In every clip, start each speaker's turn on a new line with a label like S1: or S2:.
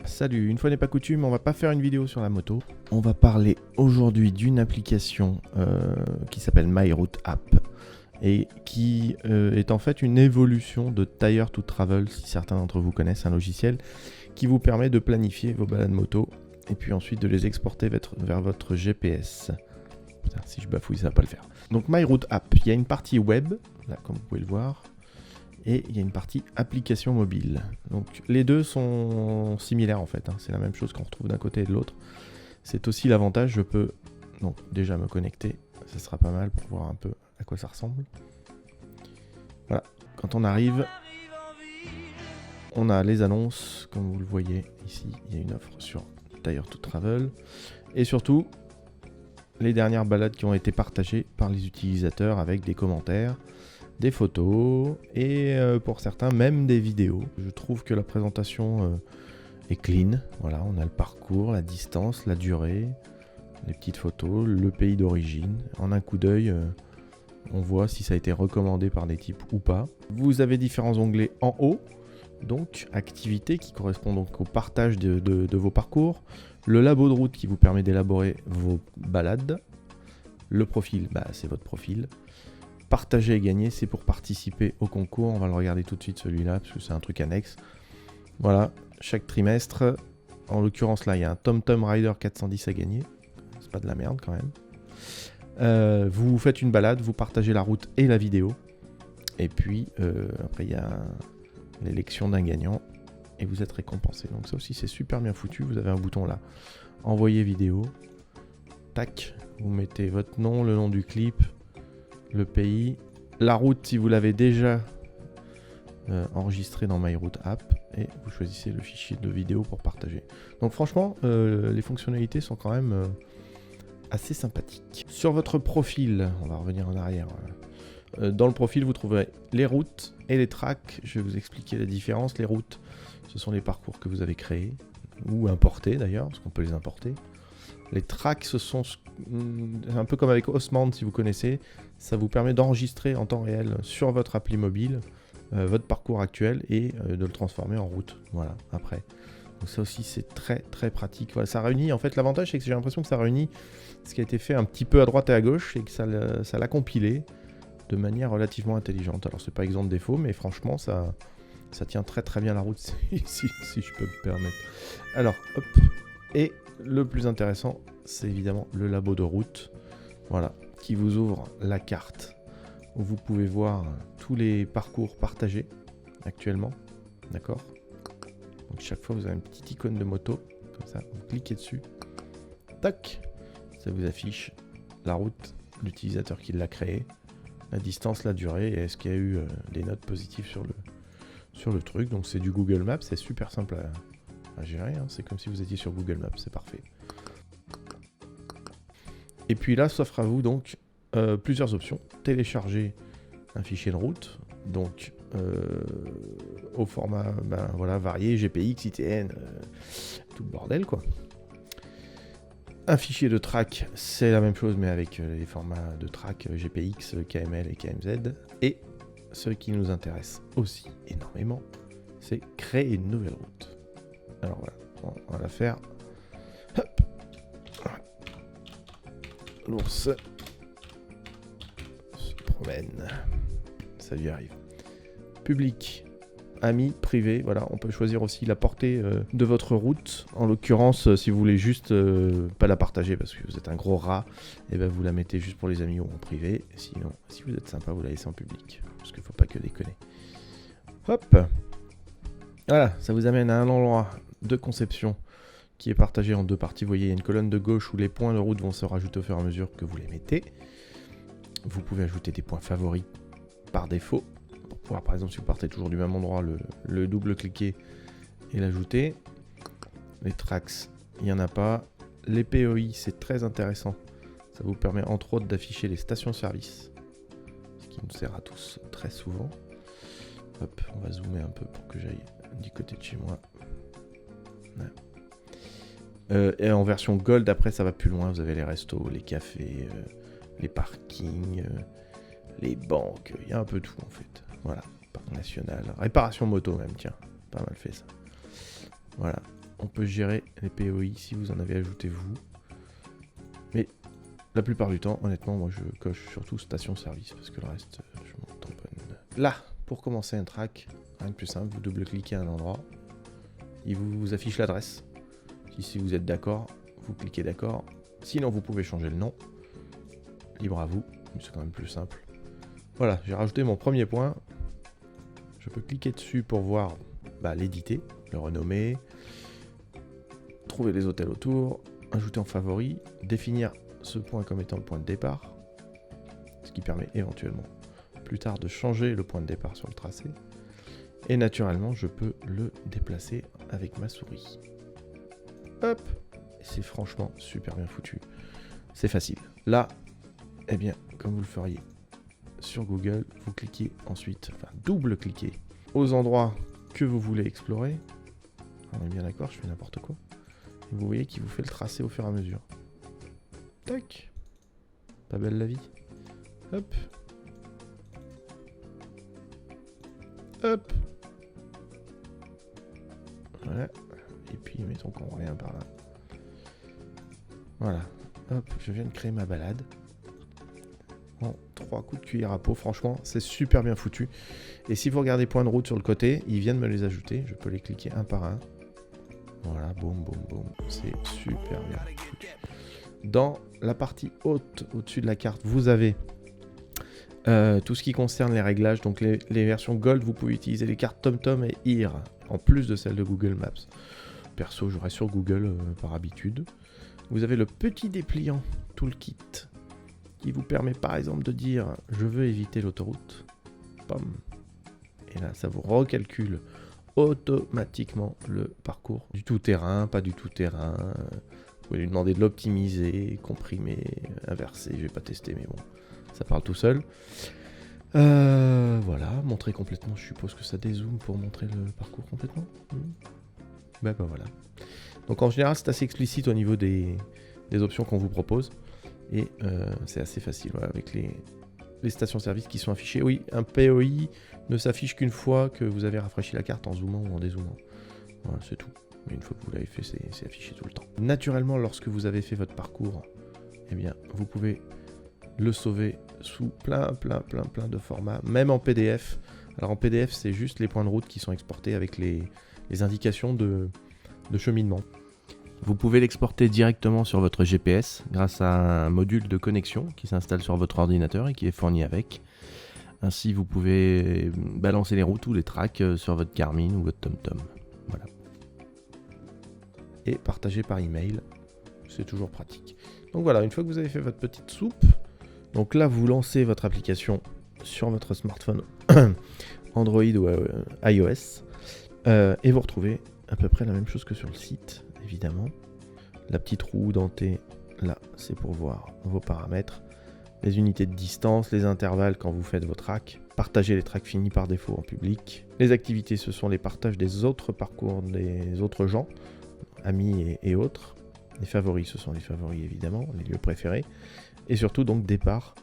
S1: Salut, une fois n'est pas coutume, on va pas faire une vidéo sur la moto. On va parler aujourd'hui d'une application qui s'appelle MyRoute App et qui est en fait une évolution de Tire to Travel, si certains d'entre vous connaissent un logiciel qui vous permet de planifier vos balades moto et puis ensuite de les exporter vers votre GPS. Putain, si je bafouille, ça va pas le faire. Donc MyRoute App, il y a une partie web, là comme vous pouvez le voir, et il y a une partie application mobile. Donc les deux sont similaires en fait, hein. C'est la même chose qu'on retrouve d'un côté et de l'autre. C'est aussi l'avantage, je peux donc déjà me connecter, ça sera pas mal pour voir un peu à quoi ça ressemble. Voilà, quand on arrive, on a les annonces, comme vous le voyez ici, il y a une offre sur Tire to Travel, et surtout les dernières balades qui ont été partagées par les utilisateurs avec des commentaires, des photos et pour certains même des vidéos. Je trouve que la présentation est clean. Voilà, on a le parcours, la distance, la durée, les petites photos, le pays d'origine. En un coup d'œil, on voit si ça a été recommandé par des types ou pas. Vous avez différents onglets en haut, donc activités qui correspondent donc au partage de vos parcours, le labo de route qui vous permet d'élaborer vos balades, le profil, c'est votre profil. Partager et gagner, c'est pour participer au concours. On va le regarder tout de suite celui-là, parce que c'est un truc annexe. Voilà, chaque trimestre, en l'occurrence là, il y a un TomTom Rider 410 à gagner. C'est pas de la merde quand même. Vous faites une balade, vous partagez la route et la vidéo. Et puis, après, il y a l'élection d'un gagnant. Et vous êtes récompensé. Donc ça aussi, c'est super bien foutu. Vous avez un bouton là, envoyer vidéo. Tac, vous mettez votre nom, le nom du clip, le pays, la route si vous l'avez déjà enregistré dans MyRoute App et vous choisissez le fichier de vidéo pour partager. Donc franchement, les fonctionnalités sont quand même assez sympathiques. Sur votre profil, on va revenir en arrière. Dans le profil, vous trouverez les routes et les tracks. Je vais vous expliquer la différence. Les routes, ce sont les parcours que vous avez créés ou importés d'ailleurs, parce qu'on peut les importer. Les tracks, ce sont un peu comme avec Osmand si vous connaissez, ça vous permet d'enregistrer en temps réel sur votre appli mobile votre parcours actuel et de le transformer en route. Voilà, après. Donc ça aussi c'est très très pratique. Voilà, ça réunit, en fait l'avantage c'est que j'ai l'impression que ça réunit ce qui a été fait un petit peu à droite et à gauche et que ça l'a compilé de manière relativement intelligente. Alors c'est pas exempt de défaut, mais franchement ça tient très très bien la route si je peux me permettre. Alors hop, et le plus intéressant, c'est évidemment le labo de route, voilà, qui vous ouvre la carte où vous pouvez voir tous les parcours partagés actuellement, d'accord. Donc chaque fois, vous avez une petite icône de moto, comme ça, vous cliquez dessus, tac, ça vous affiche la route, l'utilisateur qui l'a créée, la distance, la durée, et est-ce qu'il y a eu des notes positives sur le truc. Donc c'est du Google Maps, c'est super simple à gérer, hein. C'est comme si vous étiez sur Google Maps, c'est parfait. Et puis là s'offre à vous donc plusieurs options. Télécharger un fichier de route, donc au format voilà, varié, GPX, ITN, tout le bordel quoi. Un fichier de track, c'est la même chose mais avec les formats de track GPX, KML et KMZ. Et ce qui nous intéresse aussi énormément, c'est créer une nouvelle route. Alors voilà, on va la faire. Hop. L'ours se promène. Ça lui arrive. Public, amis, privé. Voilà, on peut choisir aussi la portée de votre route. En l'occurrence, si vous voulez juste pas la partager parce que vous êtes un gros rat, et ben vous la mettez juste pour les amis ou en privé. Sinon, si vous êtes sympa, vous la laissez en public. Parce qu'il ne faut pas que déconner. Hop. Voilà, ça vous amène à un endroit de conception qui est partagé en deux parties. Vous voyez, il y a une colonne de gauche où les points de route vont se rajouter au fur et à mesure que vous les mettez. Vous pouvez ajouter des points favoris par défaut. Pour pouvoir, par exemple, si vous partez toujours du même endroit, le double-cliquer et l'ajouter. Les tracks, il n'y en a pas. Les POI, c'est très intéressant. Ça vous permet entre autres d'afficher les stations-service. Ce qui nous sert à tous très souvent. Hop, on va zoomer un peu pour que j'aille du côté de chez moi. Et en version Gold, après ça va plus loin, vous avez les restos, les cafés, les parkings, les banques, il y a un peu tout en fait. Voilà, parc national, réparation moto même, tiens, pas mal fait ça. Voilà, on peut gérer les POI si vous en avez ajouté vous. Mais la plupart du temps, honnêtement, moi je coche surtout station-service parce que le reste, je m'en tamponne. Là, pour commencer un track, rien de plus simple, vous double-cliquez à un endroit, il vous affiche l'adresse. Si vous êtes d'accord, vous cliquez d'accord. Sinon, vous pouvez changer le nom. Libre à vous, mais c'est quand même plus simple. Voilà, j'ai rajouté mon premier point. Je peux cliquer dessus pour voir l'éditer, le renommer, trouver les hôtels autour, ajouter en favori, définir ce point comme étant le point de départ, ce qui permet éventuellement plus tard de changer le point de départ sur le tracé. Et naturellement, je peux le déplacer avec ma souris. Hop! C'est franchement super bien foutu. C'est facile. Là, eh bien, comme vous le feriez sur Google, vous cliquez ensuite, enfin double-cliquez aux endroits que vous voulez explorer. On est bien d'accord, je fais n'importe quoi. Et vous voyez qu'il vous fait le tracé au fur et à mesure. Tac! Pas belle la vie. Hop! Hop! Voilà. Et puis mettons qu'on revient par là. Voilà. Hop, je viens de créer ma balade. En 3 coups de cuillère à peau, franchement, c'est super bien foutu. Et si vous regardez points de route sur le côté, ils viennent me les ajouter. Je peux les cliquer un par un. Voilà, boum, boum, boum. C'est super bien foutu. Dans la partie haute, au-dessus de la carte, vous avez tout ce qui concerne les réglages. Donc les versions Gold, vous pouvez utiliser les cartes TomTom et IR, en plus de celles de Google Maps. Perso, j'aurai sur Google par habitude. Vous avez le petit dépliant Toolkit qui vous permet par exemple de dire je veux éviter l'autoroute. Pam. Et là, ça vous recalcule automatiquement le parcours du tout-terrain, pas du tout-terrain. Vous pouvez lui demander de l'optimiser, comprimer, inverser. Je vais pas tester, mais bon, ça parle tout seul. Voilà, montrer complètement. Je suppose que ça dézoome pour montrer le parcours complètement. Bah voilà. Donc en général, c'est assez explicite au niveau des options qu'on vous propose. Et c'est assez facile voilà, avec les stations-service qui sont affichées. Oui, un POI ne s'affiche qu'une fois que vous avez rafraîchi la carte en zoomant ou en dézoomant. Voilà, c'est tout. Mais une fois que vous l'avez fait, c'est affiché tout le temps. Naturellement, lorsque vous avez fait votre parcours, eh bien, vous pouvez le sauver sous plein de formats, même en PDF. Alors en PDF, c'est juste les points de route qui sont exportés avec les indications de cheminement. Vous pouvez l'exporter directement sur votre GPS grâce à un module de connexion qui s'installe sur votre ordinateur et qui est fourni avec. Ainsi, vous pouvez balancer les routes ou les tracks sur votre Garmin ou votre TomTom. Voilà. Et partager par email, c'est toujours pratique. Donc voilà, une fois que vous avez fait votre petite soupe, donc là vous lancez votre application sur votre smartphone Android ou iOS et vous retrouvez à peu près la même chose que sur le site, évidemment. La petite roue dentée, là, c'est pour voir vos paramètres, les unités de distance, les intervalles quand vous faites vos tracks, partager les tracks finis par défaut en public. Les activités, ce sont les partages des autres parcours des autres gens, amis et autres. Les favoris, ce sont les favoris évidemment, les lieux préférés. Et surtout donc départ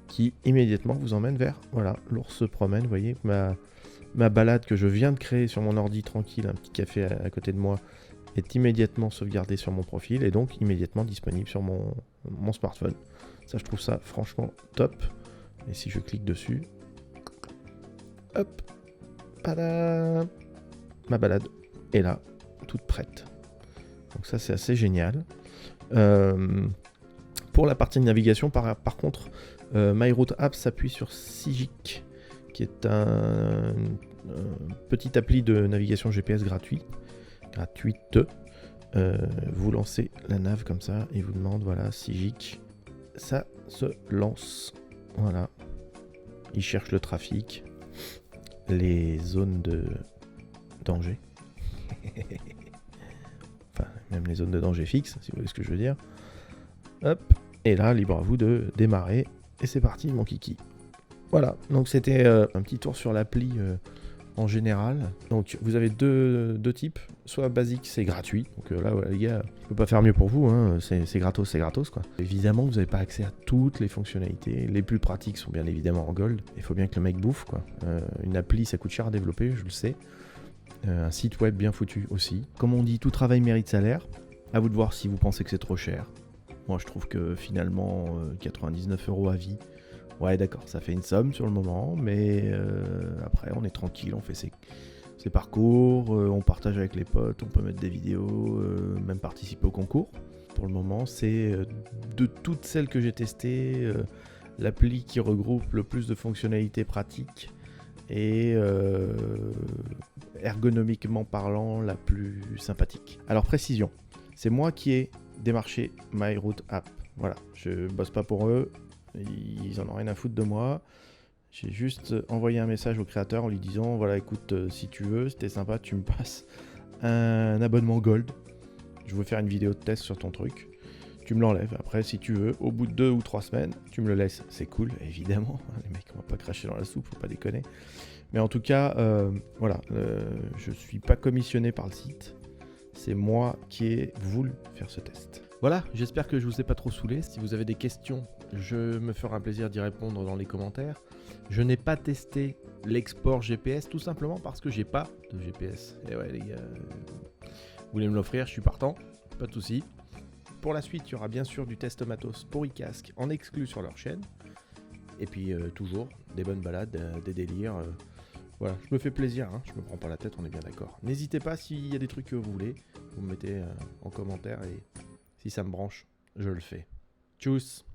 S1: qui immédiatement vous emmène vers, voilà, l'ours se promène, vous voyez, ma balade que je viens de créer sur mon ordi tranquille, un petit café à côté de moi, est immédiatement sauvegardée sur mon profil et donc immédiatement disponible sur mon smartphone. Ça, je trouve ça franchement top. Et si je clique dessus, hop, pada, ma balade est là, toute prête. Donc ça, c'est assez génial. Pour la partie de navigation, par contre, MyRoute App s'appuie sur Sigic, qui est un petit appli de navigation GPS gratuite. Vous lancez la nav comme ça, et vous demande, voilà, Sigic, ça se lance. Voilà. Il cherche le trafic, les zones de danger. Enfin, même les zones de danger fixes, si vous voyez ce que je veux dire. Hop, et là, libre à vous de démarrer. Et c'est parti, mon kiki. Voilà, donc c'était un petit tour sur l'appli en général. Donc vous avez deux types. Soit basique, c'est gratuit. Donc là, ouais, les gars, je peux pas faire mieux pour vous. Hein. C'est gratos quoi. Évidemment, vous n'avez pas accès à toutes les fonctionnalités. Les plus pratiques sont bien évidemment en gold. Il faut bien que le mec bouffe quoi. Une appli, ça coûte cher à développer, je le sais. Un site web bien foutu aussi. Comme on dit, tout travail mérite salaire. À vous de voir si vous pensez que c'est trop cher. Moi, je trouve que finalement, 99 € à vie, ouais, d'accord, ça fait une somme sur le moment, mais après, on est tranquille, on fait ses parcours, on partage avec les potes, on peut mettre des vidéos, même participer au concours. Pour le moment, c'est de toutes celles que j'ai testées, l'appli qui regroupe le plus de fonctionnalités pratiques et ergonomiquement parlant, la plus sympathique. Alors, précision, c'est moi qui ai démarché MyRoute App. Voilà, je bosse pas pour eux, ils en ont rien à foutre de moi. J'ai juste envoyé un message au créateur en lui disant, voilà, écoute, si tu veux, c'était sympa, tu me passes un abonnement Gold. Je veux faire une vidéo de test sur ton truc. Tu me l'enlèves. Après, si tu veux, au bout de 2 ou 3 semaines, tu me le laisses. C'est cool, évidemment. Les mecs, on va pas cracher dans la soupe, faut pas déconner. Mais en tout cas, voilà, je suis pas commissionné par le site. C'est moi qui ai voulu faire ce test. Voilà, j'espère que je vous ai pas trop saoulé. Si vous avez des questions, je me ferai un plaisir d'y répondre dans les commentaires. Je n'ai pas testé l'export GPS tout simplement parce que j'ai pas de GPS. Et ouais les gars, vous voulez me l'offrir, je suis partant, pas de souci. Pour la suite, il y aura bien sûr du test matos pour iCask en exclu sur leur chaîne. Et puis toujours des bonnes balades, des délires. Voilà, je me fais plaisir, hein, je me prends pas la tête, on est bien d'accord. N'hésitez pas s'il y a des trucs que vous voulez, vous me mettez en commentaire et si ça me branche, je le fais. Tchuss!